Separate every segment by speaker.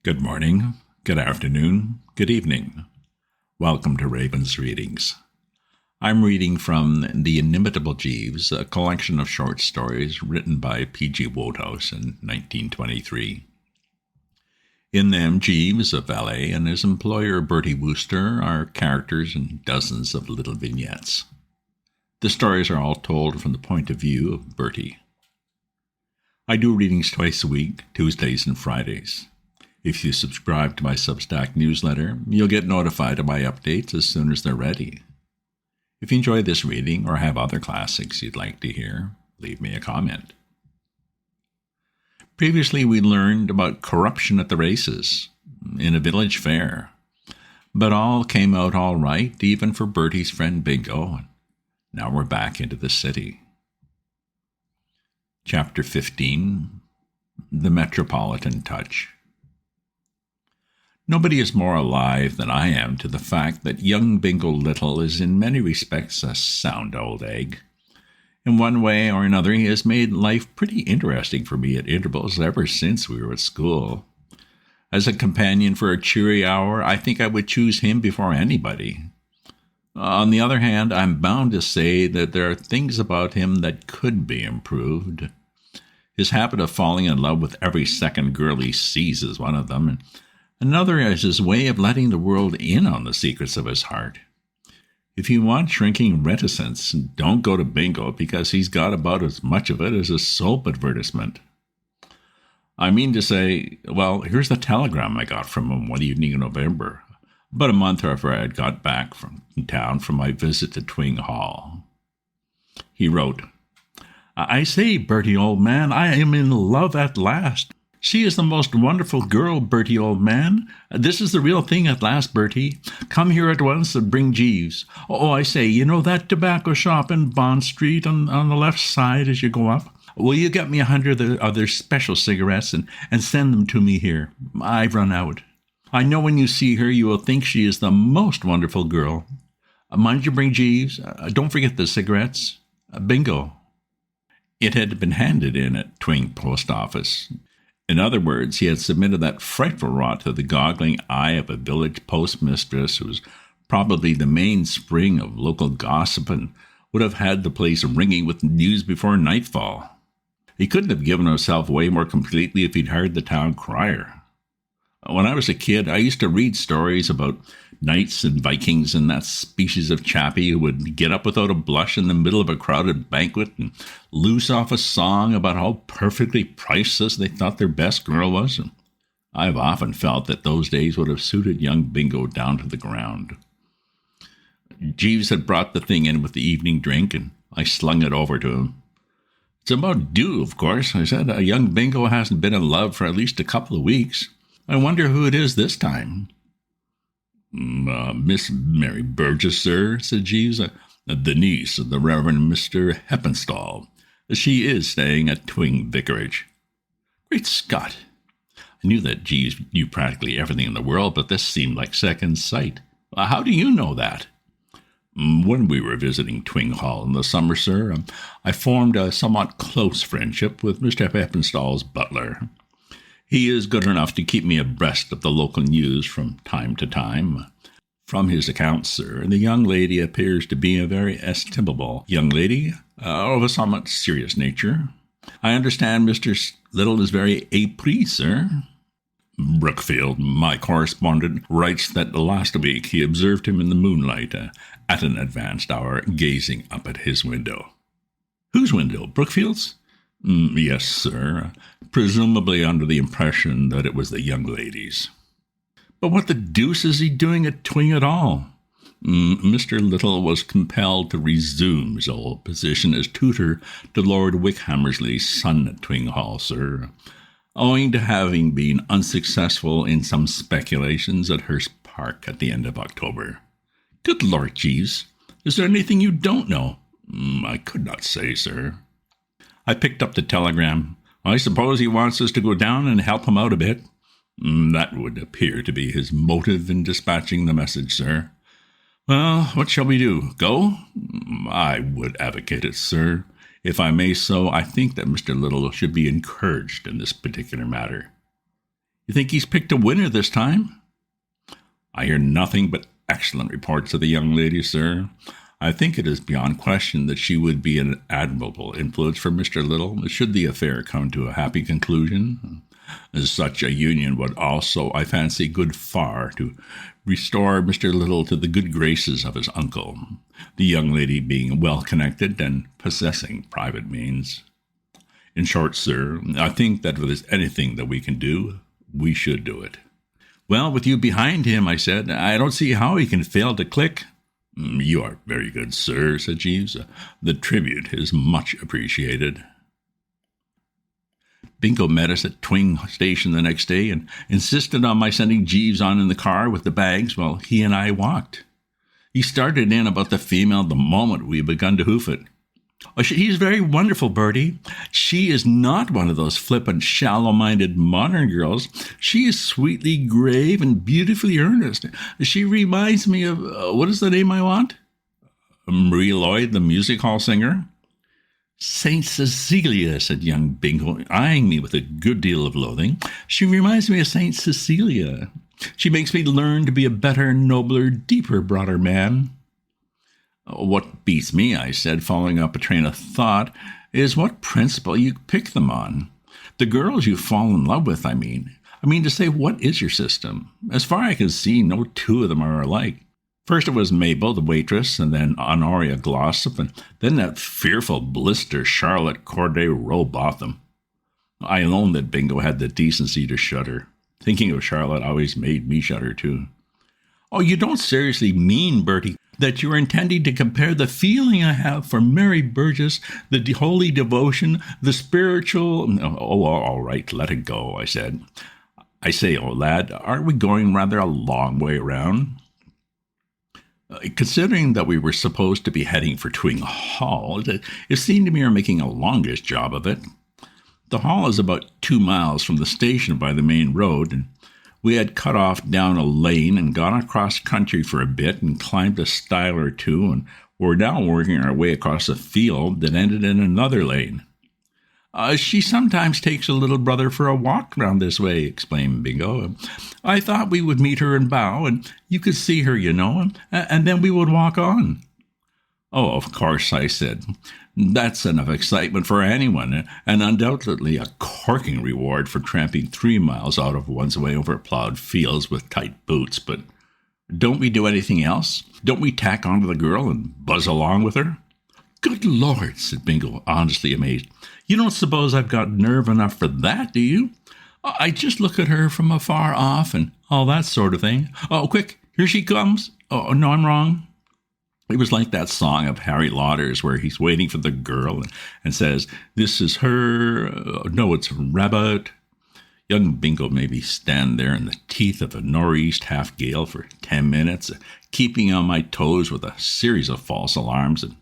Speaker 1: Good morning, good afternoon, good evening. Welcome to Raven's Readings. I'm reading from The Inimitable Jeeves, a collection of short stories written by P.G. Wodehouse in 1923. In them, Jeeves, a valet, and his employer Bertie Wooster are characters in dozens of little vignettes. The stories are all told from the point of view of Bertie. I do readings twice a week, Tuesdays and Fridays. If you subscribe to my Substack newsletter, you'll get notified of my updates as soon as they're ready. If you enjoy this reading or have other classics you'd like to hear, leave me a comment. Previously, we learned about corruption at the races, in a village fair. But all came out all right, even for Bertie's friend Bingo. Now we're back into the city. Chapter 15, The Metropolitan Touch. Nobody is more alive than I am to the fact that young Bingo Little is in many respects a sound old egg. In one way or another, he has made life pretty interesting for me at intervals ever since we were at school. As a companion for a cheery hour, I think I would choose him before anybody. On the other hand, I'm bound to say that there are things about him that could be improved. His habit of falling in love with every second girl he sees is one of them, and another is his way of letting the world in on the secrets of his heart. If you want shrinking reticence, don't go to Bingo because he's got about as much of it as a soap advertisement. I mean to say, well, here's the telegram I got from him one evening in November, about a month after I had got back from town from my visit to Twing Hall. He wrote, "I say, Bertie, old man, I am in love at last. She is the most wonderful girl, Bertie, old man. This is the real thing at last, Bertie. Come here at once and bring Jeeves. Oh, I say, you know that tobacco shop in Bond Street on the left side as you go up? Will you get me 100 of their special cigarettes and send them to me here? I've run out. I know when you see her you will think she is the most wonderful girl. Mind you bring Jeeves. Don't forget the cigarettes. Bingo." It had been handed in at Twing Post Office. In other words, he had submitted that frightful rot to the goggling eye of a village postmistress who was probably the mainspring of local gossip and would have had the place ringing with news before nightfall. He couldn't have given himself away more completely if he'd hired the town crier. When I was a kid, I used to read stories about knights and Vikings and that species of chappie who would get up without a blush in the middle of a crowded banquet and loose off a song about how perfectly priceless they thought their best girl was. And I've often felt that those days would have suited young Bingo down to the ground. Jeeves had brought the thing in with the evening drink, and I slung it over to him. "It's about due, of course," I said. "Young Bingo hasn't been in love for at least a couple of weeks. I wonder who it is this time." "Miss Mary Burgess, sir," said Jeeves, "the niece of the Reverend Mr. Heppenstall. She is staying at Twing Vicarage." Great Scott! I knew that Jeeves knew practically everything in the world, but this seemed like second sight. "How do you know that?" "When we were visiting Twing Hall in the summer, sir, I formed a somewhat close friendship with Mr. Heppenstall's butler. He is good enough to keep me abreast of the local news from time to time. From his accounts, sir, the young lady appears to be a very estimable young lady, of a somewhat serious nature. I understand Mr. Little is very épris, sir." "Brookfield, my correspondent, writes that last week he observed him in the moonlight, at an advanced hour, gazing up at his window." "Whose window? Brookfield's?" "Yes, sir, presumably under the impression that it was the young lady's." "But what the deuce is he doing at Twing at all?" "Mr. Little was compelled to resume his old position as tutor to Lord Wickhammersley's son at Twing Hall, sir, owing to having been unsuccessful in some speculations at Hurst Park at the end of October." "Good Lord, Jeeves! Is there anything you don't know?" "I could not say, sir." I picked up the telegram. "I suppose he wants us to go down and help him out a bit." "That would appear to be his motive in dispatching the message, sir." "Well, what shall we do? Go?" "I would advocate it, sir. If I may so, I think that Mr. Little should be encouraged in this particular matter." You think he's picked a winner this time?" "I hear nothing but excellent reports of the young lady, sir. I think it is beyond question that she would be an admirable influence for Mr. Little, should the affair come to a happy conclusion. Such a union would also, I fancy, go far to restore Mr. Little to the good graces of his uncle, the young lady being well-connected and possessing private means. In short, sir, I think that if there's anything that we can do, we should do it." "Well, with you behind him," I said, "I don't see how he can fail to click." "You are very good, sir," said Jeeves. "The tribute is much appreciated." Bingo met us at Twing Station the next day and insisted on my sending Jeeves on in the car with the bags while he and I walked. He started in about the female the moment we had begun to hoof it. "Oh, she's very wonderful, Bertie. She is not one of those flippant, shallow-minded modern girls. She is sweetly grave and beautifully earnest. She reminds me of, what is the name I want?" "Marie Lloyd, the music hall singer." "Saint Cecilia," said young Bingo, eyeing me with a good deal of loathing. "She reminds me of Saint Cecilia. She makes me learn to be a better, nobler, deeper, broader man." "What beats me," I said, following up a train of thought, "is what principle you pick them on. The girls you fall in love with, I mean to say, what is your system? As far as I can see, no two of them are alike. First it was Mabel, the waitress, and then Honoria Glossop, and then that fearful blister Charlotte Corday Robotham." I own that Bingo had the decency to shudder. Thinking of Charlotte always made me shudder too. "Oh, you don't seriously mean, Bertie, that you're intending to compare the feeling I have for Mary Burgess, the holy devotion, the spiritual—" "Oh, all right, let it go," I said. "I say, old lad, aren't we going rather a long way around?" Considering that we were supposed to be heading for Twing Hall, it seemed to me we were making a longish job of it. The hall is about 2 miles from the station by the main road, and we had cut off down a lane and gone across country for a bit and climbed a stile or two, and were now working our way across a field that ended in another lane. "She sometimes takes her little brother for a walk round this way," explained Bingo. "I thought we would meet her in Bow, and you could see her, you know, and then we would walk on." "Oh, of course," I said. "That's enough excitement for anyone, and undoubtedly a corking reward for tramping 3 miles out of one's way over plowed fields with tight boots. But don't we do anything else? Don't we tack onto the girl and buzz along with her?" "Good Lord," said Bingo, honestly amazed. "You don't suppose I've got nerve enough for that, do you? I just look at her from afar off and all that sort of thing. Oh, quick, here she comes. Oh, no, I'm wrong." It was like that song of Harry Lauder's where he's waiting for the girl and says, "This is her. No, it's Rabbit." Young Bingo made me stand there in the teeth of a nor'east half-gale for 10 minutes, keeping on my toes with a series of false alarms, and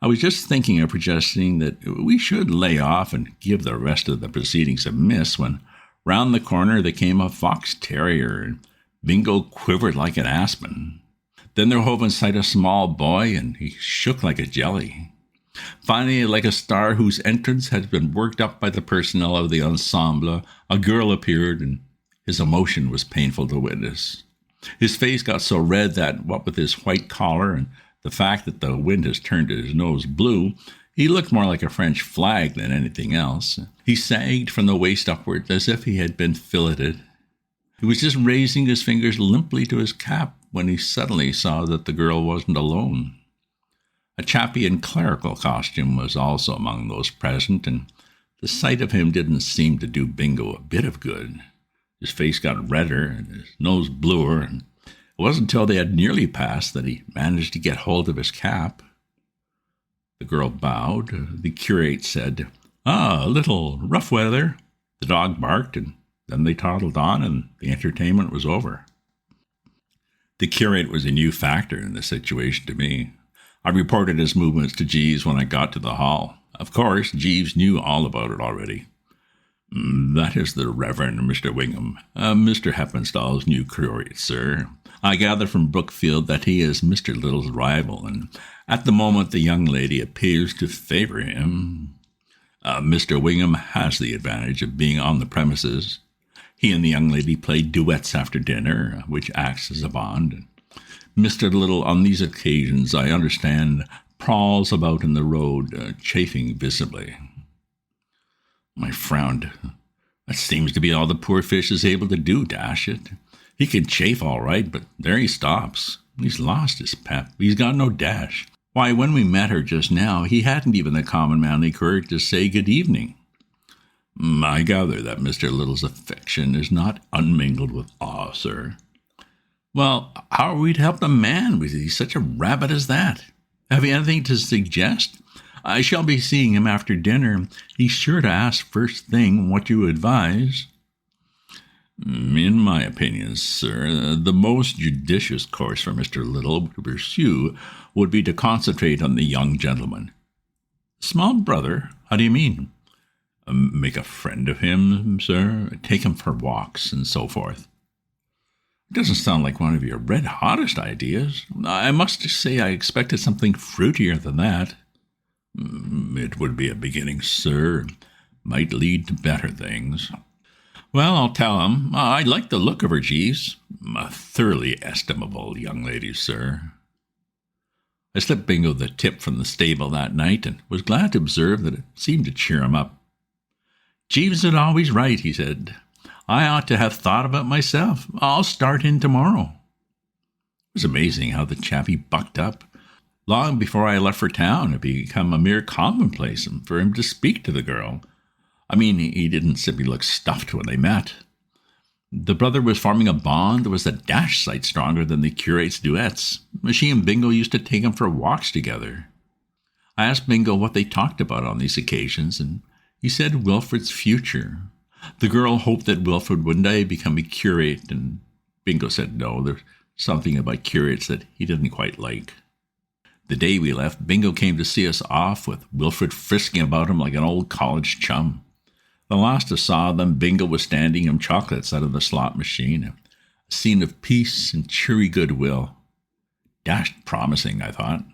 Speaker 1: I was just thinking of suggesting that we should lay off and give the rest of the proceedings a miss when round the corner there came a fox terrier, and Bingo quivered like an aspen. Then there hove in sight a small boy, and he shook like a jelly. Finally, like a star whose entrance had been worked up by the personnel of the ensemble, a girl appeared, and his emotion was painful to witness. His face got so red that, what with his white collar and the fact that the wind has turned his nose blue, he looked more like a French flag than anything else. He sagged from the waist upward as if he had been filleted. He was just raising his fingers limply to his cap when he suddenly saw that the girl wasn't alone. A chappie in clerical costume was also among those present, and the sight of him didn't seem to do Bingo a bit of good. His face got redder and his nose bluer, and it wasn't until they had nearly passed that he managed to get hold of his cap. The girl bowed. The curate said, "Ah, a little rough weather." The dog barked, and then they toddled on, and the entertainment was over. The curate was a new factor in the situation to me. I reported his movements to Jeeves when I got to the hall. Of course, Jeeves knew all about it already. "That is the Reverend Mr. Wingham, Mr. Heppenstall's new curate, sir. I gather from Brookfield that he is Mr. Little's rival, and at the moment the young lady appears to favor him. Mr. Wingham has the advantage of being on the premises. He and the young lady play duets after dinner, which acts as a bond. Mr. Little, on these occasions, I understand, prowls about in the road, chafing visibly. I frowned. That seems to be all the poor fish is able to do, dash it. He can chafe all right, but there he stops. He's lost his pep. He's got no dash. Why, when we met her just now, he hadn't even the common manly courage to say good evening. I gather that Mr. Little's affection is not unmingled with awe, sir. Well, how are we to help the man with he's such a rabbit as that? Have you anything to suggest? I shall be seeing him after dinner. He's sure to ask first thing what you advise. In my opinion, sir, the most judicious course for Mr. Little to pursue would be to concentrate on the young gentleman. Small brother? How do you mean? Make a friend of him, sir. Take him for walks and so forth. It doesn't sound like one of your red-hottest ideas. I must say I expected something fruitier than that. It would be a beginning, sir. Might lead to better things. Well, I'll tell him. I like the look of her, Jeeves. A thoroughly estimable young lady, sir. I slipped Bingo the tip from the stable that night and was glad to observe that it seemed to cheer him up. Jeeves is always right, he said. I ought to have thought of it myself. I'll start in tomorrow. It was amazing how the chappie bucked up. Long before I left for town, it had become a mere commonplace for him to speak to the girl. I mean, he didn't simply look stuffed when they met. The brother was forming a bond that was a dash sight stronger than the curate's duets. She and Bingo used to take him for walks together. I asked Bingo what they talked about on these occasions, and he said Wilfred's future. The girl hoped that Wilfred would one day become a curate, and Bingo said no, there's something about curates that he didn't quite like. The day we left, Bingo came to see us off, with Wilfred frisking about him like an old college chum. The last I saw them, Bingo was standing him chocolates out of the slot machine, a scene of peace and cheery goodwill. Dashed promising, I thought.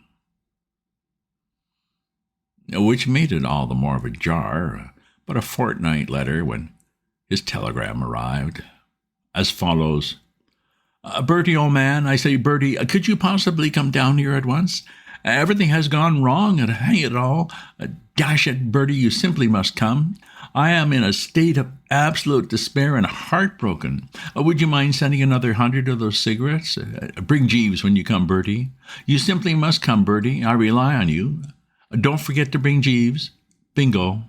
Speaker 1: Which made it all the more of a jar, but a fortnight later, when his telegram arrived, as follows. Bertie, old man, I say, Bertie, could you possibly come down here at once? Everything has gone wrong, and hang it all. Dash it, Bertie, you simply must come. I am in a state of absolute despair and heartbroken. Would you mind sending another 100 of those cigarettes? Bring Jeeves when you come, Bertie. You simply must come, Bertie. I rely on you. Don't forget to bring Jeeves. Bingo.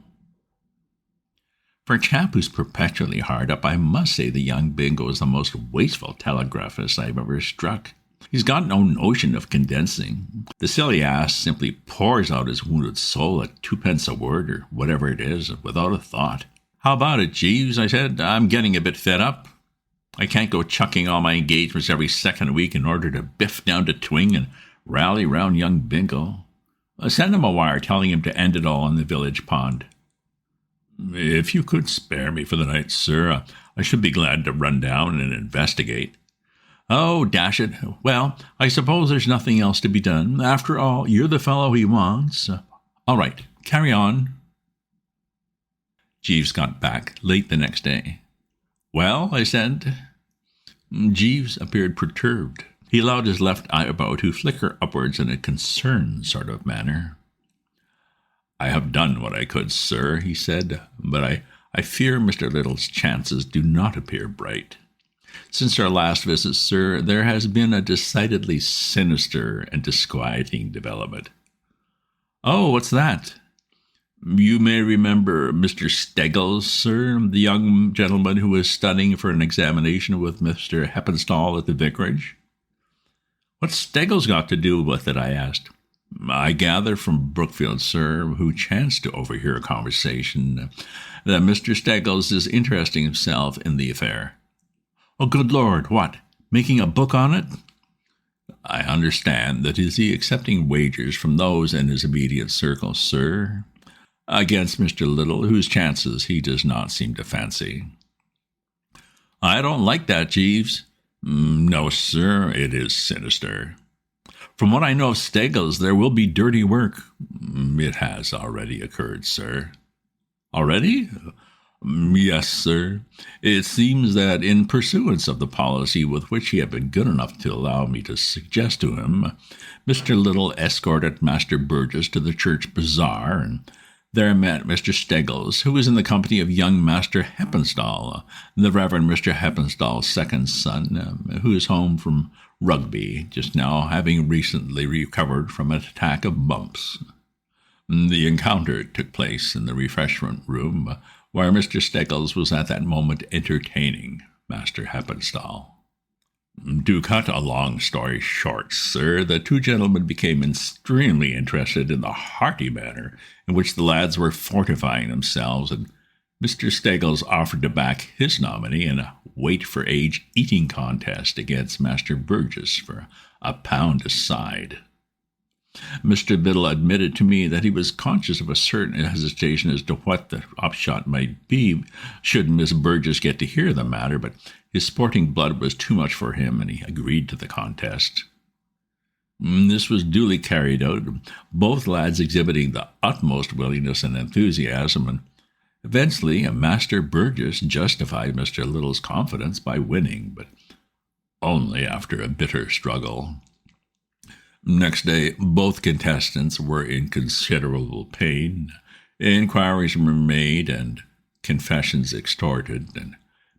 Speaker 1: For a chap who's perpetually hard up, I must say the young Bingo is the most wasteful telegraphist I've ever struck. He's got no notion of condensing. The silly ass simply pours out his wounded soul at 2p a word or whatever it is, without a thought. How about it, Jeeves? I said. I'm getting a bit fed up. I can't go chucking all my engagements every second week in order to biff down to Twing and rally round young Bingo. Send him a wire telling him to end it all in the village pond. If you could spare me for the night, sir, I should be glad to run down and investigate. Oh, dash it. Well, I suppose there's nothing else to be done. After all, you're the fellow he wants. All right, carry on. Jeeves got back late the next day. Well, I said. Jeeves appeared perturbed. He allowed his left eyebrow to flicker upwards in a concerned sort of manner. I have done what I could, sir, he said, but I fear Mr. Little's chances do not appear bright. Since our last visit, sir, there has been a decidedly sinister and disquieting development. Oh, what's that? You may remember Mr. Steggles, sir, the young gentleman who was studying for an examination with Mr. Heppenstall at the vicarage. What's Steggles got to do with it? I asked. I gather from Brookfield, sir, who chanced to overhear a conversation, that Mr. Steggles is interesting himself in the affair. Oh, good Lord, what? Making a book on it? I understand that is he accepting wagers from those in his immediate circle, sir, against Mr. Little, whose chances he does not seem to fancy. I don't like that, Jeeves. No, sir, it is sinister. From what I know of Steggles, there will be dirty work. It has already occurred, sir. Already? Yes, sir. It seems that in pursuance of the policy with which he had been good enough to allow me to suggest to him, Mr. Little escorted Master Burgess to the church bazaar, and there met Mr. Steggles, who was in the company of young Master Heppenstall, the Reverend Mr. Heppenstall's second son, who is home from Rugby, just now having recently recovered from an attack of mumps. The encounter took place in the refreshment room, where Mr. Steggles was at that moment entertaining Master Heppenstall. To cut a long story short, sir, the two gentlemen became extremely interested in the hearty manner in which the lads were fortifying themselves, and Mr. Steggles offered to back his nominee in a weight-for-age eating contest against Master Burgess for £1 a side. Mr. Biddle admitted to me that he was conscious of a certain hesitation as to what the upshot might be should Miss Burgess get to hear the matter, but his sporting blood was too much for him, and he agreed to the contest. This was duly carried out, both lads exhibiting the utmost willingness and enthusiasm, and eventually Master Burgess justified Mr. Little's confidence by winning, but only after a bitter struggle. Next day, both contestants were in considerable pain. Inquiries were made and confessions extorted, and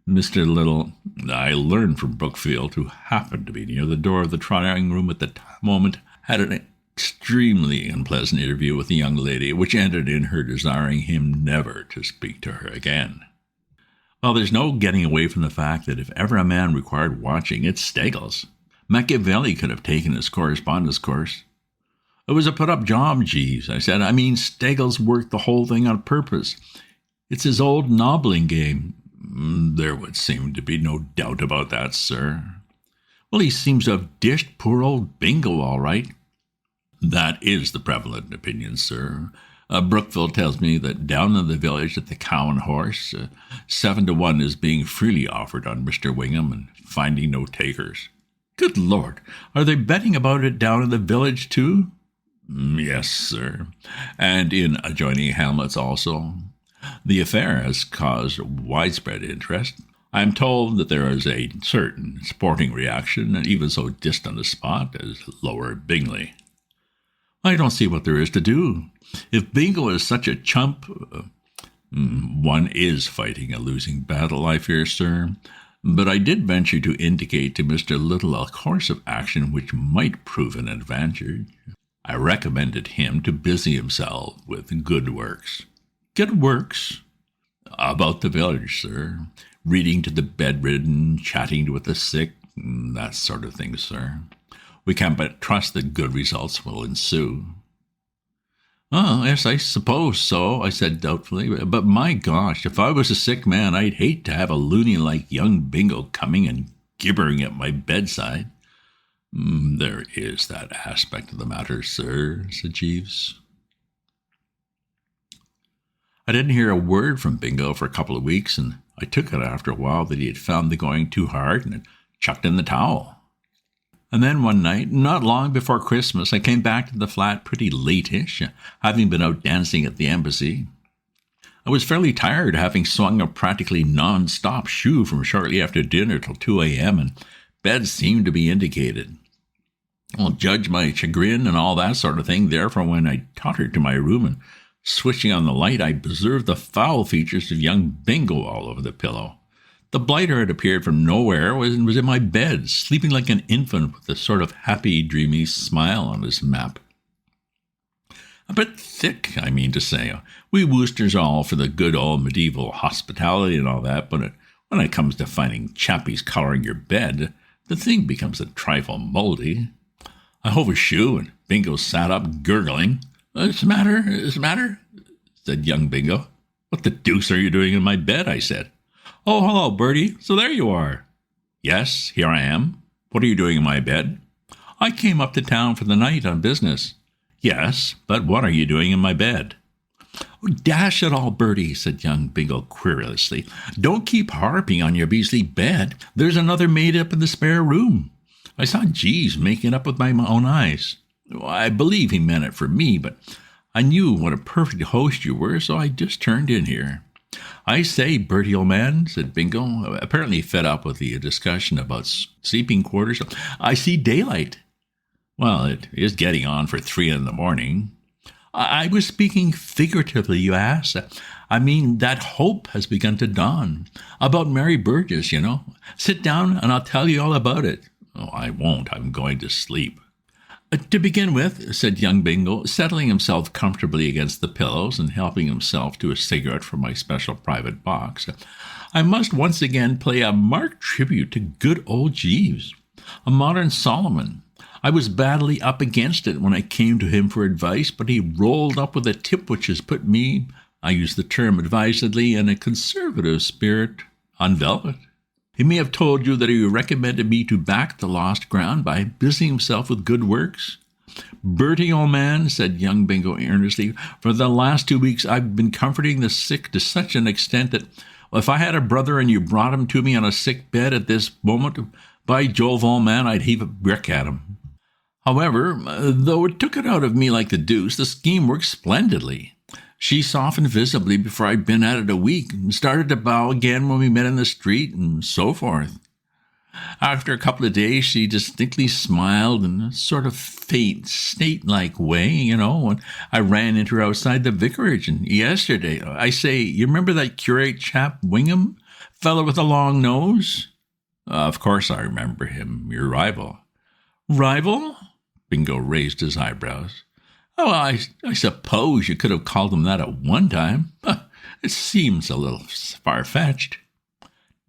Speaker 1: Mr. Little, I learned from Brookfield, who happened to be near the door of the trying-room at the moment, had an extremely unpleasant interview with the young lady, which ended in her desiring him never to speak to her again. Well, there's no getting away from the fact that if ever a man required watching, it's Steggles. Machiavelli could have taken his correspondence course. It was a put-up job, Jeeves, I said. I mean, Steggles worked the whole thing on purpose. It's his old nobbling game. There would seem to be no doubt about that, sir. Well, he seems to have dished poor old Bingo all right. That is the prevalent opinion, sir. Brookville tells me that down in the village at the Cow and Horse, 7 to 1 is being freely offered on Mr. Wingham and finding no takers. Good Lord, are they betting about it down in the village, too? Yes, sir, and in adjoining hamlets also. The affair has caused widespread interest. I am told that there is a certain sporting reaction, and even so distant a spot as Lower Bingley. I don't see what there is to do. If Bingo is such a chump, one is fighting a losing battle, I fear, sir. But I did venture to indicate to Mr. Little a course of action which might prove an advantage. I recommended him to busy himself with good works. Good works? About the village, sir. Reading to the bedridden, chatting with the sick, that sort of thing, sir. We can but trust that good results will ensue. Oh, yes, I suppose so, I said doubtfully. But my gosh, if I was a sick man, I'd hate to have a loony like young Bingo coming and gibbering at my bedside. There is that aspect of the matter, sir, said Jeeves. I didn't hear a word from Bingo for a couple of weeks, and I took it after a while that he had found the going too hard and had chucked in the towel. And then one night, not long before Christmas, I came back to the flat pretty late-ish, having been out dancing at the embassy. I was fairly tired, having swung a practically non-stop shoe from shortly after dinner till 2 a.m., and bed seemed to be indicated. Well, judge my chagrin and all that sort of thing, therefore, when I tottered to my room and switching on the light, I observed the foul features of young Bingo all over the pillow. The blighter had appeared from nowhere and was in my bed, sleeping like an infant with a sort of happy, dreamy smile on his map. A bit thick, I mean to say. We Woosters are all for the good old medieval hospitality and all that, but when it comes to finding chappies colouring your bed, the thing becomes a trifle mouldy. I hove a shoe, and Bingo sat up, gurgling. What's the matter? Said young Bingo. What the deuce are you doing in my bed? I said. Oh, hello, Bertie. So there you are. Yes, here I am. What are you doing in my bed? I came up to town for the night on business. Yes, but what are you doing in my bed? Oh, dash it all, Bertie, said young Bingo querulously. Don't keep harping on your beastly bed. There's another made up in the spare room. I saw Jeeves making up with my own eyes. I believe he meant it for me, but I knew what a perfect host you were, so I just turned in here. I say, Bertie, old man, said Bingo, apparently fed up with the discussion about sleeping quarters. I see daylight. Well, it is getting on for 3 in the morning. I was speaking figuratively, you asked. I mean, that hope has begun to dawn. About Mary Burgess, you know. Sit down and I'll tell you all about it. Oh, I won't. I'm going to sleep. To begin with, said young Bingo, settling himself comfortably against the pillows and helping himself to a cigarette from my special private box, I must once again pay a marked tribute to good old Jeeves, a modern Solomon. I was badly up against it when I came to him for advice, but he rolled up with a tip which has put me, I use the term advisedly, in a conservative spirit on velvet. He may have told you that he recommended me to back the lost ground by busying himself with good works. Bertie, old man, said young Bingo earnestly, for the last 2 weeks I've been comforting the sick to such an extent that if I had a brother and you brought him to me on a sick bed at this moment, by Jove, old man, I'd heave a brick at him. However, though it took it out of me like the deuce, the scheme worked splendidly. She softened visibly before I'd been at it a week, and started to bow again when we met in the street, and so forth. After a couple of days, she distinctly smiled in a sort of faint, state-like way, you know, and I ran into her outside the vicarage, and yesterday, I say, you remember that curate chap, Wingham? Fellow with a long nose? Of course I remember him, your rival. Rival? Bingo raised his eyebrows. Oh, I suppose you could have called him that at one time. It seems a little far-fetched.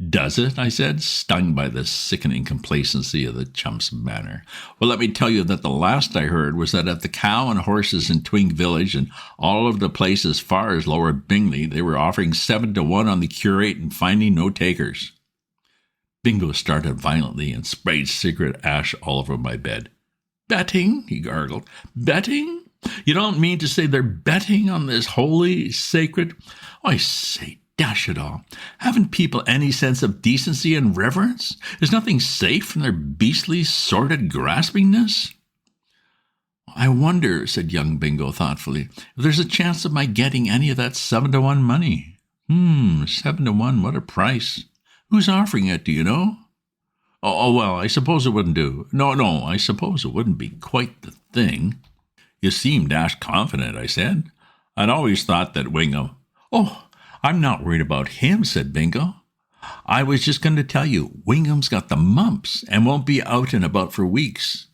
Speaker 1: Does it? I said, stung by the sickening complacency of the chump's manner. Well, let me tell you that the last I heard was that at the Cow and Horses in Twing Village and all of the place as far as Lower Bingley, they were offering 7 to 1 on the curate and finding no takers. Bingo started violently and sprayed cigarette ash all over my bed. Betting? He gargled. Betting? You don't mean to say they're betting on this holy, sacred... I say, dash it all. Haven't people any sense of decency and reverence? Is nothing safe from their beastly, sordid graspingness? I wonder, said young Bingo thoughtfully, if there's a chance of my getting any of that 7 to 1 money. 7 to 1, what a price. Who's offering it, do you know? Oh, well, I suppose it wouldn't do. No, I suppose it wouldn't be quite the thing. You seem dashed confident, I said. I'd always thought that Wingham... Oh, I'm not worried about him, said Bingo. I was just going to tell you, Wingham's got the mumps and won't be out and about for weeks.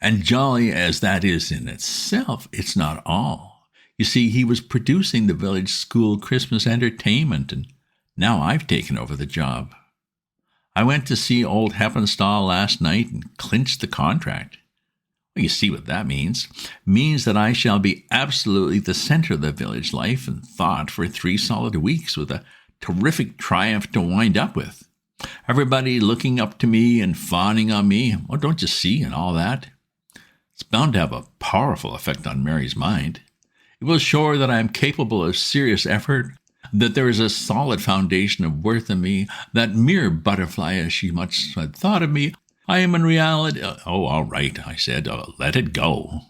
Speaker 1: And jolly as that is in itself, it's not all. You see, he was producing the village school Christmas entertainment, and now I've taken over the job. I went to see old Heppenstall last night and clinched the contract. Well, you see what that means. Means that I shall be absolutely the center of the village life and thought for 3 solid weeks, with a terrific triumph to wind up with. Everybody looking up to me and fawning on me. Oh, don't you see, and all that. It's bound to have a powerful effect on Mary's mind. It will show her that I am capable of serious effort, that there is a solid foundation of worth in me, that mere butterfly as she much had thought of me, I am in reality... Oh, all right, I said, let it go.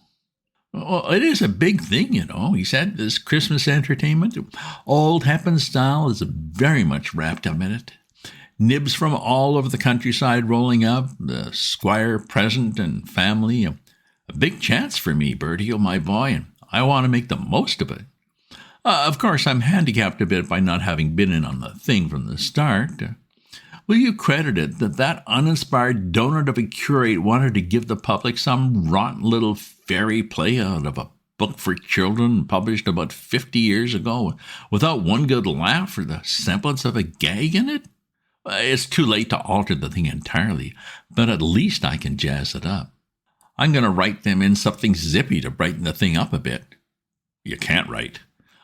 Speaker 1: Well, it is a big thing, you know, he said, this Christmas entertainment. Old Heppenstall is very much wrapped up in it. Nibs from all over the countryside rolling up, the squire present and family. A big chance for me, Bertie, my boy, and I want to make the most of it. Of course, I'm handicapped a bit by not having been in on the thing from the start. Will you credit it that uninspired donut of a curate wanted to give the public some rotten little fairy play out of a book for children published about 50 years ago without one good laugh or the semblance of a gag in it? It's too late to alter the thing entirely, but at least I can jazz it up. I'm going to write them in something zippy to brighten the thing up a bit. You can't write.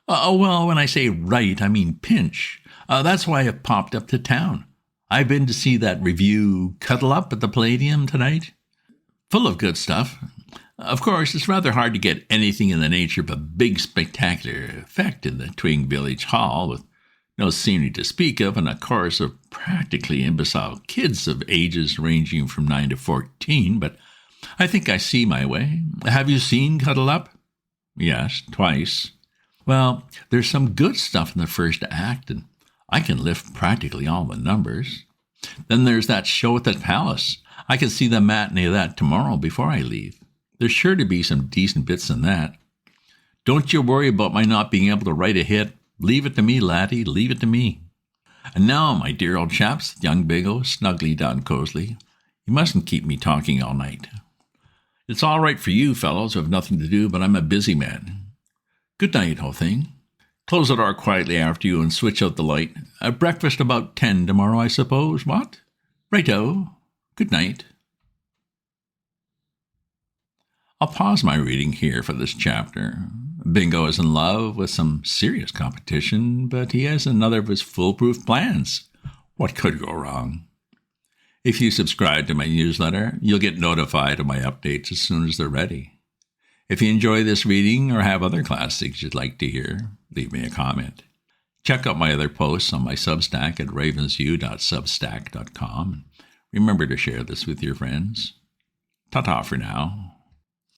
Speaker 1: Well, when I say write, I mean pinch. That's why I've popped up to town. I've been to see that review Cuddle Up at the Palladium tonight. Full of good stuff. Of course, it's rather hard to get anything in the nature of a big spectacular effect in the Twing Village Hall, with no scenery to speak of and a chorus of practically imbecile kids of ages ranging from 9 to 14, but I think I see my way. Have you seen Cuddle Up? Yes, twice. Well, there's some good stuff in the first act, and I can lift practically all the numbers. Then there's that show at the Palace. I can see the matinee of that tomorrow before I leave. There's sure to be some decent bits in that. Don't you worry about my not being able to write a hit. Leave it to me, laddie, leave it to me. And now, my dear old chaps, young Bingo, snugly down cosily, you mustn't keep me talking all night. It's all right for you fellows who have nothing to do, but I'm a busy man. Good night, whole thing. Close the door quietly after you and switch out the light. Breakfast about 10 tomorrow, I suppose, what? Righto. Good night. I'll pause my reading here for this chapter. Bingo is in love with some serious competition, but he has another of his foolproof plans. What could go wrong? If you subscribe to my newsletter, you'll get notified of my updates as soon as they're ready. If you enjoy this reading or have other classics you'd like to hear, leave me a comment. Check out my other posts on my Substack at ravensview.substack.com. Remember to share this with your friends. Ta-ta for now.